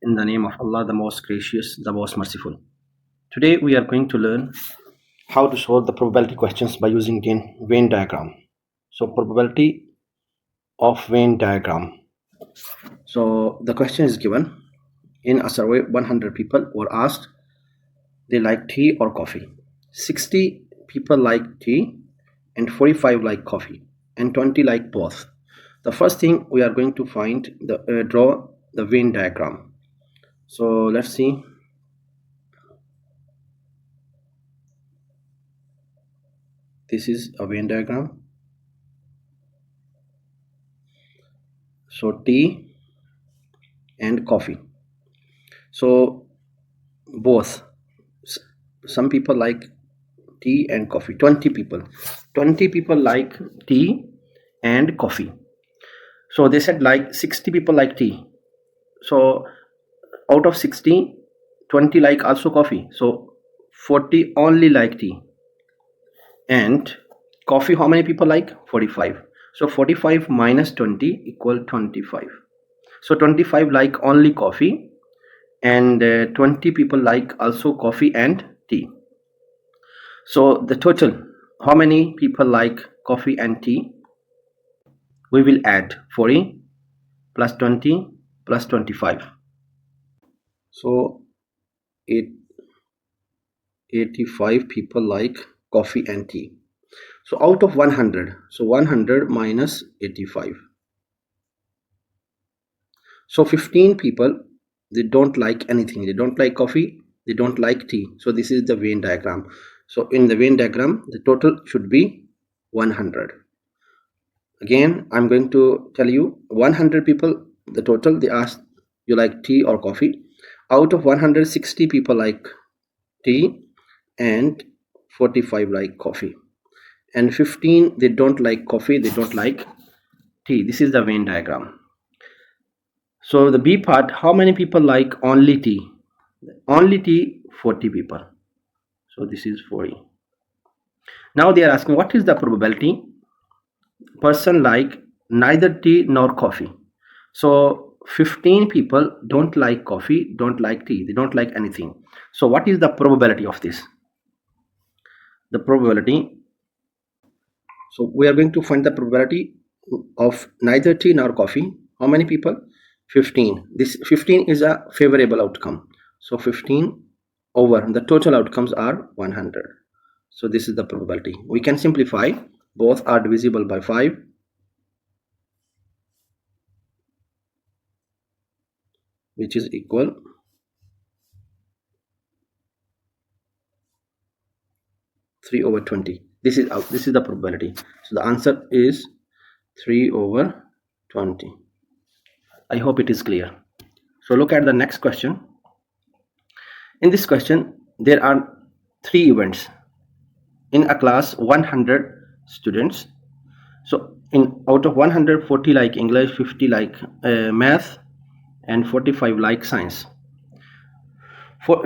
In the name of Allah, the most gracious, the most merciful. Today we are going to learn how to solve the probability questions by using the Venn diagram. So probability of Venn diagram. So the question is given. In a survey, 100 people were asked they like tea or coffee. 60 people like tea and 45 like coffee and 20 like both. The first thing we are going to find draw the Venn diagram. So let's see. This is a Venn diagram. So tea and coffee. So both. Some people like tea and coffee. 20 people. 20 people like tea and coffee. So they said like 60 people like tea. So out of 60, 20 like also coffee. So 40 only like tea. And coffee, how many people like? 45. So 45 minus 20 equal 25. So 25 like only coffee and 20 people like also coffee and tea. So the total, how many people like coffee and tea? We will add 40 plus 20 plus 25. So 85 people like coffee and tea. So out of 100, so 100 minus 85. So 15 people, they don't like anything. They don't like coffee, they don't like tea. So this is the Venn diagram. So in the Venn diagram, the total should be 100. Again, I'm going to tell you 100 people, the total, they asked you like tea or coffee. Out of 160 people like tea and 45 like coffee. And 15, they don't like coffee, they don't like tea. This is the Venn diagram. So the B part, how many people like only tea? Only tea, 40 people. So this is 40. Now they are asking what is the probability person like neither tea nor coffee. So 15 people don't like coffee, don't like tea, they don't like anything. So what is the probability of this? The probability, so we are going to find the probability of neither tea nor coffee. How many people? 15. This 15 is a favorable outcome. So 15 over the total outcomes are 100. So this is the probability. We can simplify. Both are divisible by 5. Which is equal 3 over 20. This is the probability. So the answer is 3 over 20. I hope it is clear. So look at the next question. In this question, there are 3 events. In a class, 100 students. So out of 140 like English, 50 like math, and 45 like science.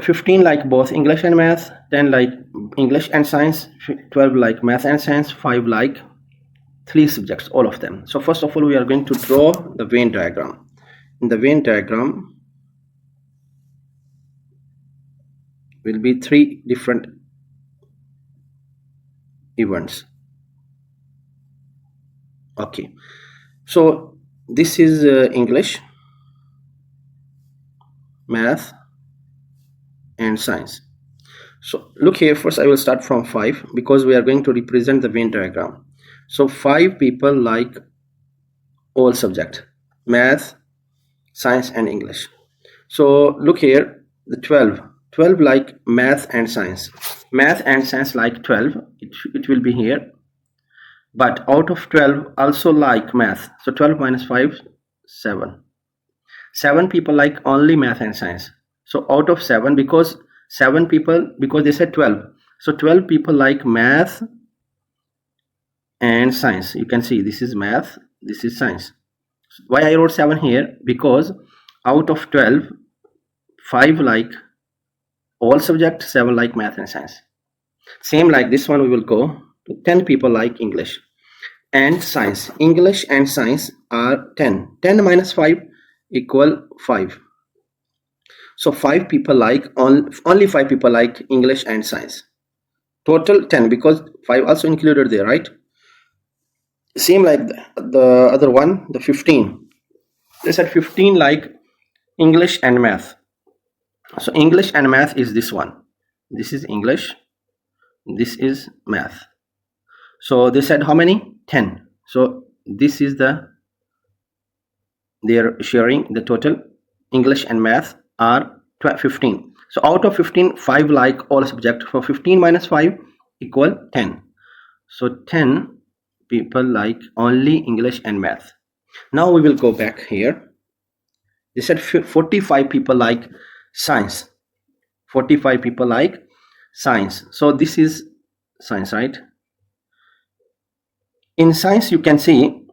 15 like both English and math, 10 like English and science, 12 like math and science, 5 like 3 subjects, all of them. So first of all, we are going to draw the Venn diagram. In the Venn diagram will be 3 different events. Okay, so this is English, math and science. So look here, first I will start from 5 because we are going to represent the Venn diagram. So 5 people like all subject, math, science and English. So look here, the 12 like math and science. Math and science like 12, it will be here. But out of 12 also like math. So 12 minus 5, 7. 7 people like only math and science. So out of 7, because 7 people, because they said 12. So 12 people like math and science. You can see this is math, this is science. Why I wrote 7 here? Because out of 12, 5 like all subjects, 7 like math and science. Same like this one, we will go to 10 people like English and science. English and science are 10. 10 minus 5 equal 5. So 5 people like only 5 people like English and science. Total 10, because 5 also included there, right? Same like the other one, the 15. They said 15 like English and math. So English and math is this one. This is English. This is math. So they said how many? 10. So this is they're sharing the total. English and math are 15. So out of 15, 5 like all subject. For 15 minus 5 equal 10. So 10 people like only English and math. Now we will go back here. They said 45 people like science. 45 people like science. So this is science, right? In science, you can see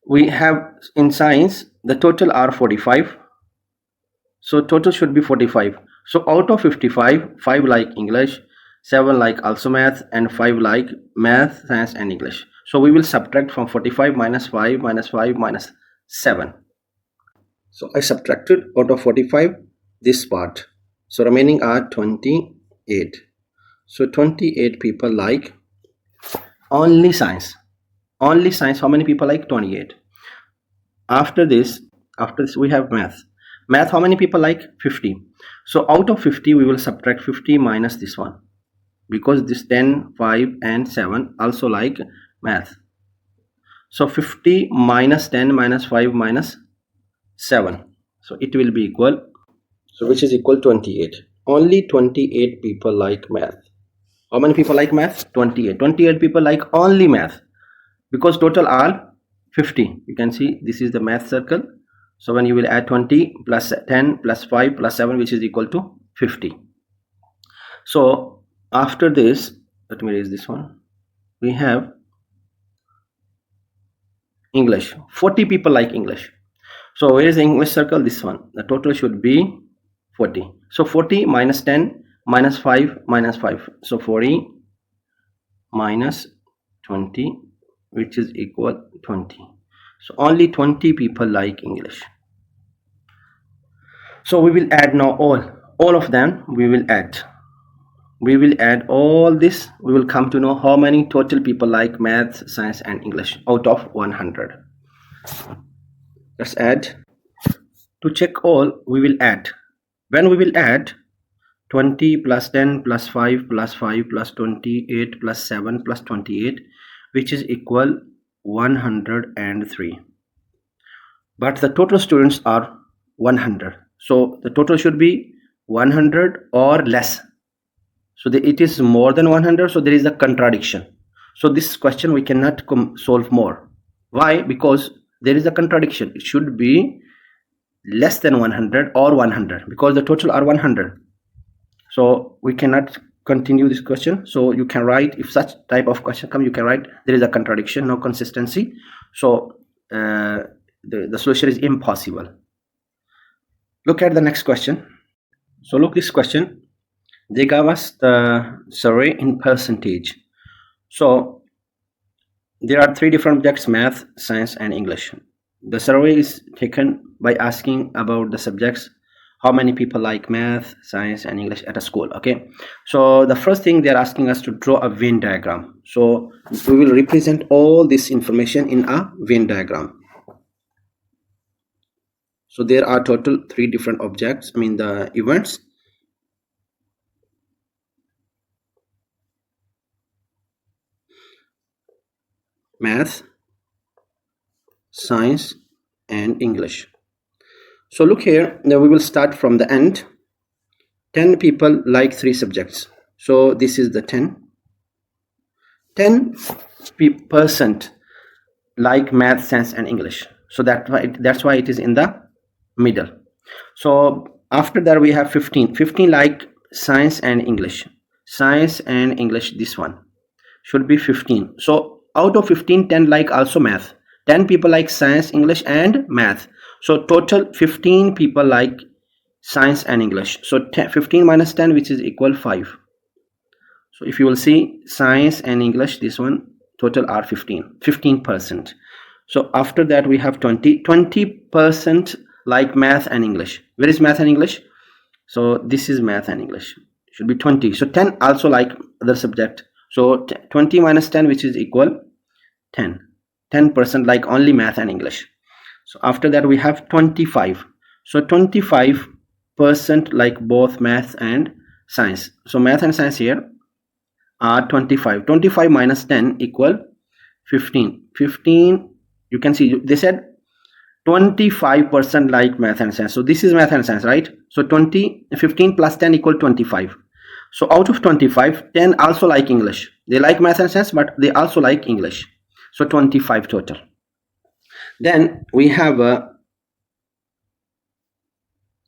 we have in science the total are 45. So total should be 45. So out of 55, 5 like English, 7 like also math, and 5 like math, science, and English. So we will subtract from 45 minus 5 minus 5 minus 7. So I subtracted out of 45 this part. So remaining are 28. So 28 people like only science. Only science. How many people like? 28. After this we have math. Math, how many people like? 50. So out of 50 we will subtract 50 minus this one, because this 10, 5 and 7 also like math. So 50 minus 10 minus 5 minus 7. So it will be equal, so which is equal 28. Only 28 people like math. How many people like math? 28. 28 people like only math, because total are 50. You can see this is the math circle. So when you will add 20 plus 10 plus 5 plus 7, which is equal to 50. So after this, let me erase this one. We have English. 40 people like English. So where is the English circle? This one. The total should be 40. So 40 minus 10 minus 5 minus 5. So 40 minus 20, which is equal 20. So only 20 people like English. So we will add now all of them. We will add all this. We will come to know how many total people like math, science, and English out of 100. Let's add. To check all, we will add. When we will add 20 plus 10 plus 5 plus 5 plus 28 plus 7 plus 28, which is equal 103. But the total students are 100. So the total should be 100 or less. So it is more than 100. So there is a contradiction. So this question we cannot solve more. Why? Because there is a contradiction. It should be less than 100 or 100, because the total are 100. So we cannot continue this question. So you can write, if such type of question comes, you can write there is a contradiction, no consistency. So the solution is impossible. Look at the next question. So look this question. They gave us the survey in percentage. So there are 3 different subjects: math, science, and English. The survey is taken by asking about the subjects, how many people like math, science, and English at a school. Okay, so the first thing they're asking us to draw a Venn diagram. So we will represent all this information in a Venn diagram. So there are total 3 different objects, the events. Math, science, and English. So look here, now we will start from the end. 10 people like 3 subjects. So this is the 10. 10% like math, science, and English. So that's why it is in the middle. So after that we have 15 like science and English. Science and English, this one should be 15. So out of 15, 10 like also math. 10 people like science, English, and math. So total 15 people like science and English. So 15 minus 10, which is equal 5. So if you will see science and English, this one total are 15%. So after that we have 20% like math and English. Where is math and English? So this is math and English, should be 20. So 10 also like other subject. So 20 minus 10, which is equal 10% like only math and English. So after that we have 25. So 25% like both math and science. So math and science here are 25. 25 minus 10 equal 15. 15, you can see they said 25% like math and science. So this is math and science, right? So 15 plus 10 equal 25. So out of 25, 10 also like English. They like math and science, but they also like English. So 25 total. Then we have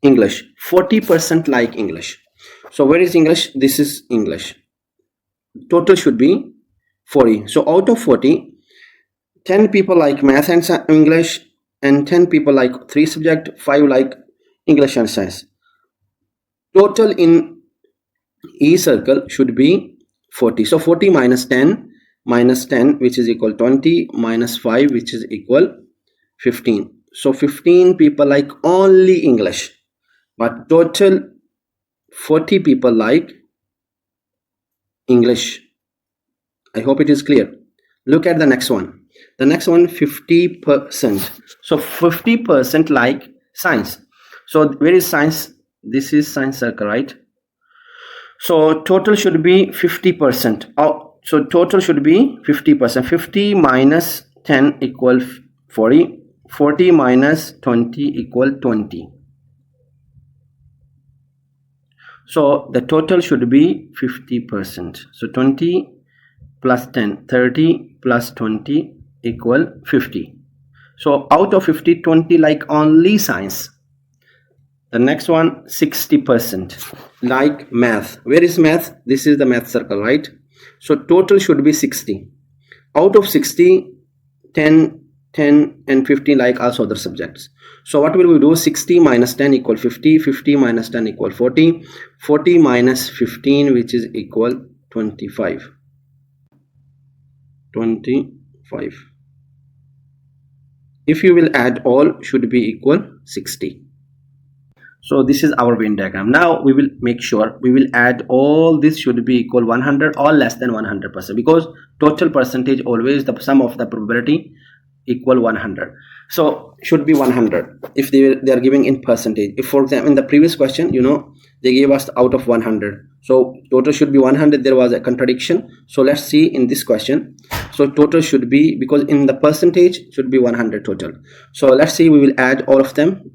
English. 40% like English. So where is English? This is English. Total should be 40. So out of 40, 10 people like math and English, and 10 people like 3 subject, 5 like English and science. Total in E circle should be 40. So 40 minus 10 which is equal 20 minus 5 which is equal 15. So 15 people like only English, but total 40 people like English. I hope it is clear. Look at the next one. The next one, 50%. So 50% like science. So where is science? This is science circle, right? So total should be 50%. Oh, so total should be 50%. 50 minus 10 equal 40. 40 minus 20 equal 20. So the total should be 50%. So 20 plus 10, 30 plus 20 equal 50. So out of 50, 20 like only science. The next one, 60% like math. Where is math? This is the math circle, right? So total should be 60. Out of 60, 10 and 15 like also other subjects. So what will we do? 60 minus 10 equal 50. 50 minus 10 equal 40. 40 minus 15 which is equal 25. 25. If you will add all, should be equal 60. So this is our Venn diagram. Now we will make sure we will add all this should be equal 100 or less than 100%, because total percentage always the sum of the probability equal 100. So should be 100 if they are giving in percentage. If for example in the previous question, they gave us out of 100, so total should be 100. There was a contradiction. So let's see in this question. So total should be, because in the percentage should be 100 total. So let's see, we will add all of them.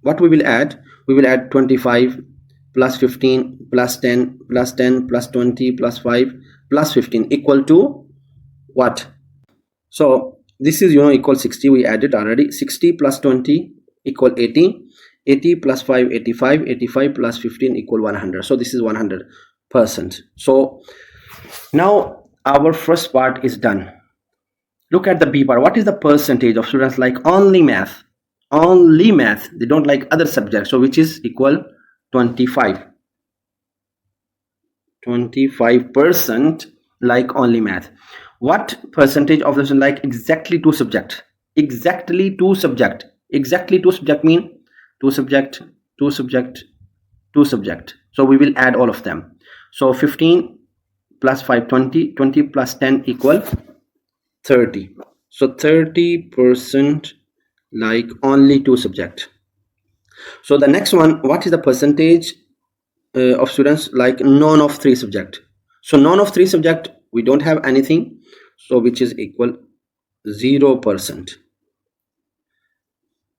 What we will add? We will add 25 plus 15 plus 10 plus 10 plus 20 plus 5 plus 15 equal to what? So this is equal 60. We added already. 60 plus 20 equal 80. 80 plus 5 85. 85 plus 15 equal 100. So this is 100%. So now our first part is done. Look at the B part. What is the percentage of students like only math? Only math. They don't like other subjects. So which is equal 25. 25% like only math. What percentage of the students like exactly 2 subject? Exactly 2 subject. Exactly 2 subject mean 2 subject, 2 subject, 2 subject. So we will add all of them. So 15 plus 5, 20. 20 plus 10 equal 30. So 30% like only 2 subject. So the next one, what is the percentage of students like none of 3 subject? So none of 3 subject, we don't have anything, so which is equal 0%.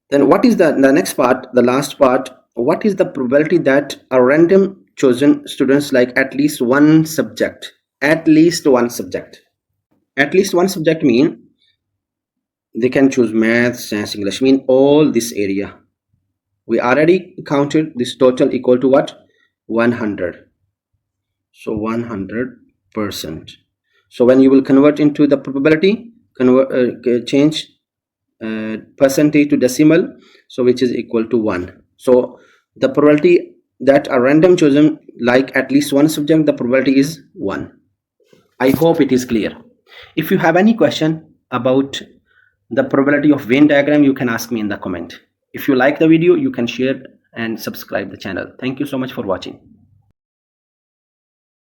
Then what is the next part, the last part? What is the probability that a random chosen students like at least one subject? At least one subject. At least one subject mean they can choose math, science, English, mean all this area. We already counted this total equal to what? 100. So 100%. So when you will convert into the probability, change percentage to decimal, so which is equal to 1. So the probability that a random chosen like at least one subject, the probability is 1. I hope it is clear. If you have any question about the probability of Venn diagram, you can ask me in the comment. If you like the video, you can share and subscribe the channel. Thank you so much for watching.